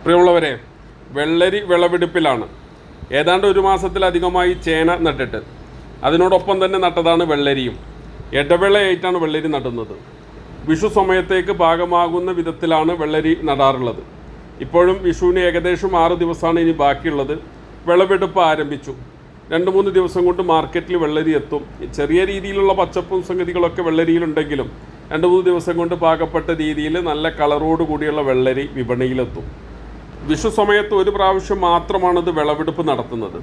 പ്രിയമുള്ളവരെ, വെള്ളരി വിളവെടുപ്പിലാണ്. ഏതാണ്ട് ഒരു മാസത്തിലധികമായി ചേന നട്ടിട്ട് അതിനോടൊപ്പം തന്നെ നട്ടതാണ് വെള്ളരിയും. ഇടവേളയായിട്ടാണ് വെള്ളരി നടുന്നത്. വിഷു സമയത്തേക്ക് പാകമാകുന്ന വിധത്തിലാണ് വെള്ളരി നടാറുള്ളത്. ഇപ്പോഴും വിഷുവിന് ഏകദേശം 6 ദിവസമാണ് ഇനി ബാക്കിയുള്ളത്. വിളവെടുപ്പ് ആരംഭിച്ചു. 2-3 ദിവസം കൊണ്ട് മാർക്കറ്റിൽ വെള്ളരി എത്തും. ചെറിയ രീതിയിലുള്ള പച്ചപ്പും സംഗതികളൊക്കെ വെള്ളരിയിലുണ്ടെങ്കിലും 2-3 ദിവസം കൊണ്ട് പാകപ്പെട്ട രീതിയിൽ നല്ല കളറോട് കൂടിയുള്ള വെള്ളരി വിപണിയിലെത്തും. വിഷു സമയത്ത് ഒരു പ്രാവശ്യം മാത്രമാണിത് വിളവെടുപ്പ് നടത്തുന്നത്.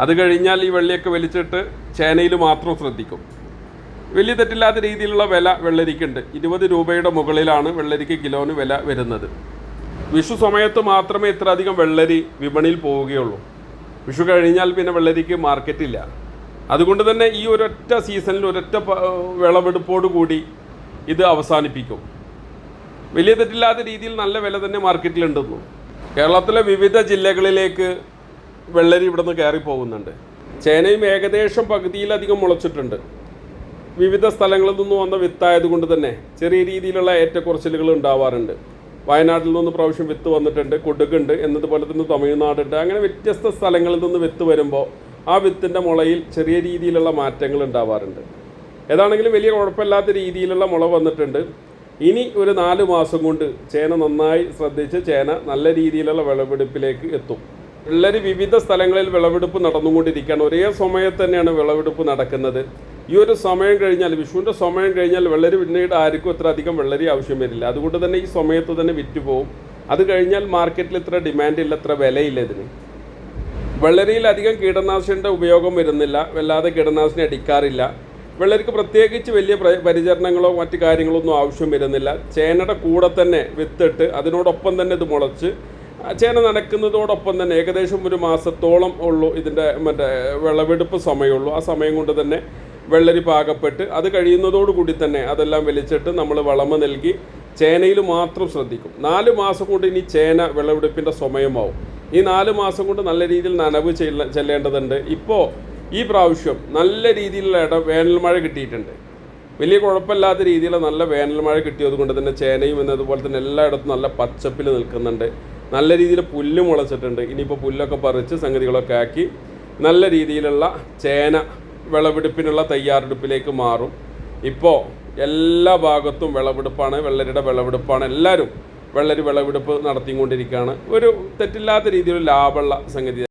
അത് കഴിഞ്ഞാൽ ഈ വെള്ളിയൊക്കെ വലിച്ചിട്ട് ചേനയിൽ മാത്രം ശ്രദ്ധിക്കും. വലിയ തെറ്റില്ലാത്ത രീതിയിലുള്ള വില വെള്ളരിക്കുണ്ട്. 20 രൂപയുടെ മുകളിലാണ് വെള്ളരിക്ക് കിലോന് വില വരുന്നത്. വിഷു സമയത്ത് മാത്രമേ ഇത്ര അധികം വെള്ളരി വിപണിയിൽ പോവുകയുള്ളൂ. വിഷു കഴിഞ്ഞാൽ പിന്നെ വെള്ളരിക്ക് മാർക്കറ്റില്ല. അതുകൊണ്ട് തന്നെ ഈ ഒരൊറ്റ സീസണിൽ ഒരൊറ്റ വിളവെടുപ്പോടു കൂടി ഇത് അവസാനിപ്പിക്കും. വലിയ തെറ്റില്ലാത്ത രീതിയിൽ നല്ല വില തന്നെ മാർക്കറ്റിലുണ്ടെന്നു. കേരളത്തിലെ വിവിധ ജില്ലകളിലേക്ക് വെള്ളരി ഇവിടുന്ന് കയറി പോകുന്നുണ്ട്. ചേനയും ഏകദേശം പകുതിയിലധികം മുളച്ചിട്ടുണ്ട്. വിവിധ സ്ഥലങ്ങളിൽ നിന്ന് വന്ന വിത്തായതുകൊണ്ട് തന്നെ ചെറിയ രീതിയിലുള്ള ഏറ്റക്കുറച്ചിലുകൾ ഉണ്ടാവാറുണ്ട്. വയനാട്ടിൽ നിന്ന് പ്രാവശ്യം വിത്ത് വന്നിട്ടുണ്ട്, കൊടുക്കുണ്ട്, എന്നതുപോലെ തന്നെ തമിഴ്നാടുണ്ട്. അങ്ങനെ വ്യത്യസ്ത സ്ഥലങ്ങളിൽ നിന്ന് വിത്ത് വരുമ്പോൾ ആ വിത്തിൻ്റെ മുളയിൽ ചെറിയ രീതിയിലുള്ള മാറ്റങ്ങൾ ഉണ്ടാവാറുണ്ട്. ഏതാണെങ്കിലും വലിയ കുഴപ്പമില്ലാത്ത രീതിയിലുള്ള മുള വന്നിട്ടുണ്ട്. ഇനി ഒരു 4 മാസം കൊണ്ട് ചേന നന്നായി ശ്രദ്ധിച്ച് ചേന നല്ല രീതിയിലുള്ള വിളവെടുപ്പിലേക്ക് എത്തും. വെള്ളരി വിവിധ സ്ഥലങ്ങളിൽ വിളവെടുപ്പ് നടന്നുകൊണ്ടിരിക്കുകയാണ്. ഒരേ സമയത്ത് തന്നെയാണ് വിളവെടുപ്പ് നടക്കുന്നത്. ഈ ഒരു സമയം കഴിഞ്ഞാൽ, വിഷുവിൻ്റെ സമയം കഴിഞ്ഞാൽ വെള്ളരി പിന്നീട് ആർക്കും ഇത്ര അധികം വെള്ളരി ആവശ്യം വരില്ല. അതുകൊണ്ട് തന്നെ ഈ സമയത്ത് തന്നെ വിറ്റുപോകും. അത് കഴിഞ്ഞാൽ മാർക്കറ്റിൽ ഇത്ര ഡിമാൻഡില്ല, ഇത്ര വിലയില്ല ഇതിന്. വെള്ളരിയിൽ അധികം കീടനാശിനിയുടെ ഉപയോഗം വരുന്നില്ല. വല്ലാതെ കീടനാശിനി അടിക്കാറില്ല. വെള്ളരിക്ക് പ്രത്യേകിച്ച് വലിയ പരിചരണങ്ങളോ മറ്റു കാര്യങ്ങളോ ഒന്നും ആവശ്യം വരുന്നില്ല. ചേനയുടെ കൂടെ തന്നെ വിത്തിട്ട് അതിനോടൊപ്പം തന്നെ ഇത് മുളച്ച് ചേന നനയ്ക്കുന്നതോടൊപ്പം തന്നെ ഏകദേശം ഒരു മാസത്തോളം ഉള്ളൂ ഇതിൻ്റെ വിളവെടുപ്പ് സമയമുള്ളൂ. ആ സമയം കൊണ്ട് തന്നെ വെള്ളരി പാകപ്പെട്ട് അത് കഴിയുന്നതോടുകൂടി തന്നെ അതെല്ലാം വലിച്ചിട്ട് നമ്മൾ വളമ നൽകി ചേനയിൽ മാത്രം ശ്രദ്ധിക്കും. 4 മാസം കൊണ്ട് ഇനി ചേന വിളവെടുപ്പിൻ്റെ സമയമാവും. ഈ 4 മാസം കൊണ്ട് നല്ല രീതിയിൽ നനവ് ചെല്ലേണ്ടതുണ്ട്. ഇപ്പോൾ ഈ പ്രാവശ്യം നല്ല രീതിയിലുള്ള വേനൽ മഴ കിട്ടിയിട്ടുണ്ട്. വലിയ കുഴപ്പമില്ലാത്ത രീതിയിൽ നല്ല വേനൽ മഴ കിട്ടിയത് കൊണ്ട് തന്നെ ചേനയും എന്നതുപോലെ തന്നെ എല്ലായിടത്തും നല്ല പച്ചപ്പിൽ നിൽക്കുന്നുണ്ട്. നല്ല രീതിയിൽ പുല്ല് മുളച്ചിട്ടുണ്ട്. ഇനിയിപ്പോൾ പുല്ലൊക്കെ പറിച്ച് സംഗതികളൊക്കെ ആക്കി നല്ല രീതിയിലുള്ള ചേന വിളവെടുപ്പിനുള്ള തയ്യാറെടുപ്പിലേക്ക് മാറും. ഇപ്പോൾ എല്ലാ ഭാഗത്തും വിളവെടുപ്പാണ്, വെള്ളരിയുടെ വിളവെടുപ്പാണ്. എല്ലാവരും വെള്ളരി വിളവെടുപ്പ് നടത്തിക്കൊണ്ടിരിക്കുകയാണ്. ഒരു തെറ്റില്ലാത്ത രീതിയിൽ ലാഭമുള്ള സംഗതി.